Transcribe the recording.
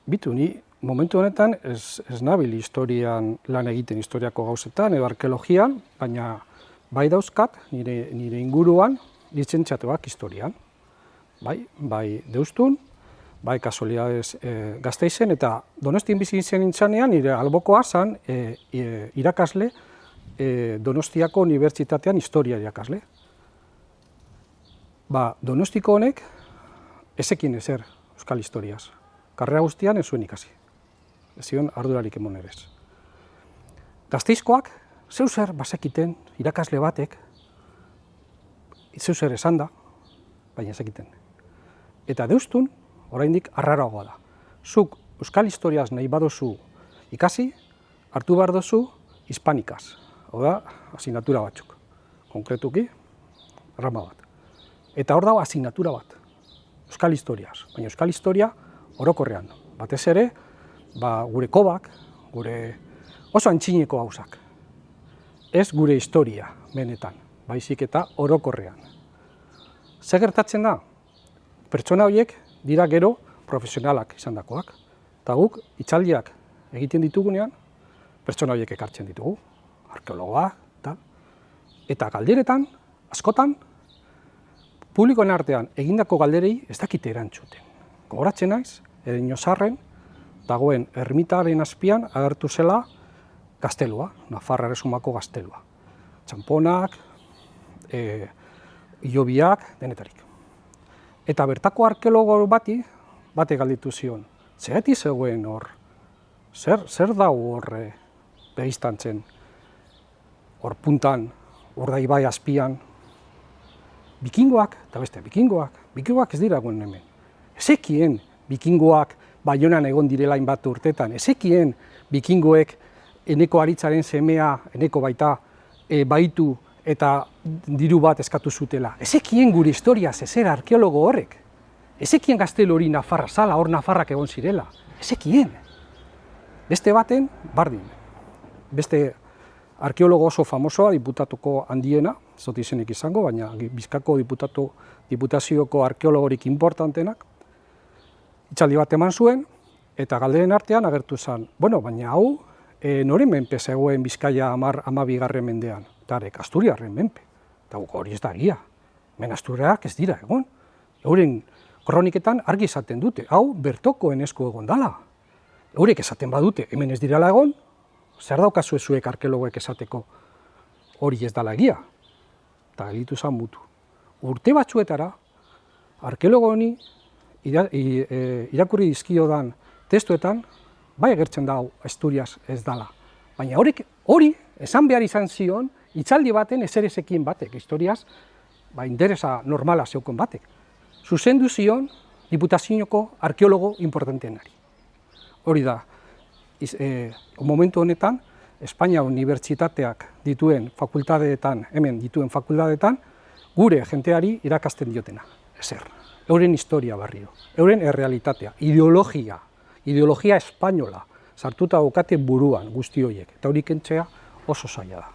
Bitu, ni momentu honetan ez nabil historian lan egiten historiako gauzetan edo arkeologian, baina bai dauzkat nire inguruan lizentziatuak historian. Bai Deustun, bai kasualidades Gasteizen, eta Donostian bizi nintzanean nire albokoa zan irakasle Donostiako Unibertsitatean historia irakasle. Donostiko honek ezekien ezer euskal historiaz. Karrera guztian ez zuen ikasi. Ez zion ardurarik emon ere ez. Gasteizkoak zeuzer bazekiten irakasle batek, zeuzer esan da, baina ezekiten. Eta Deustun, oraindik arraroagoa da. Zuk euskal historiaz nahi badozu ikasi, hartu behar dozu hispanikaz. Hau da, asignatura batzuk. Konkretuki, rama bat. Eta hor dago asignatura bat, euskal historiaz. Baina euskal historia orokorrean. Batez ere, gure kobak, gure oso antzineko gauzak. Ez gure historia, benetan, baizik eta orokorrean. Zer gertatzen da? Pertsona horiek dira gero profesionalak izandakoak. Eta guk, hitzaldiak egiten ditugunean, pertsona horiek ekartzen ditugu. Arkeologoak, eta galderetan, askotan, publikoen artean egindako galderei ez dakite erantzuten. Gogoratzen naiz, Ereñozarren dagoen ermitaren azpian agertu zela gaztelua, Nafarra Erresumako gaztelua. Txamponak, hilobiak, denetarik. Eta bertako arkeologo bate galditu zion, zergatik zegoen hor, zer dago hor begistantzen, hor puntan, hor da ibai azpian, bikingoak, eta beste bikingoak ez dira guen hemen. Ezekien bikingoak Baionan egon direla hainbat urtetan, ezekien bikingoek Eneko Aritzaren semea, Eneko baita, baitu eta diru bat eskatu zutela. Ezekien gure historiaz ezer arkeologo horrek. Ezekien gaztelu hori Nafarra zala, hor Nafarrak egon zirela. Ezekien. Beste baten, bardin. Beste arkeologo oso famosoa, diputatuko handiena, ez dut izenik izango, baina Bizkaiko diputazioko arkeologorik importantenak, hitzaldi bat eman zuen, eta galderen artean agertu zen, baina hau, noren menpe zegoen Bizkaia 12. mendean, eta Asturiarren menpe, eta hori ez da egia, hemen Asturiarrak ez dira egon, euren kroniketan argi esaten dute, hau bertokoen esku egon dala, eurek esaten badute, hemen ez direla egon, zer daukazu zuek arkeologoek esateko hori ez dala egia, eta gelitu zen mutu. Urte batzuetara, arkeologo honi irakurri dizkiodan testuetan, bai agertzen da Asturias ez dala. Baina hori esan behar izan zion, hitzaldi baten ezekien batek, historiaz, interesa normala zeukon batek. Zuzendu zion diputazioko arkeologo importantenari. Hori da, momentu honetan, Espainia Unibertsitateak dituen fakultateetan, gure jenteari irakasten diotena, ezer. Euren historia barrio, euren errealitatea, ideologia espainola, sartuta daukate buruan guzti horiek, eta hori kentzea oso zaila da.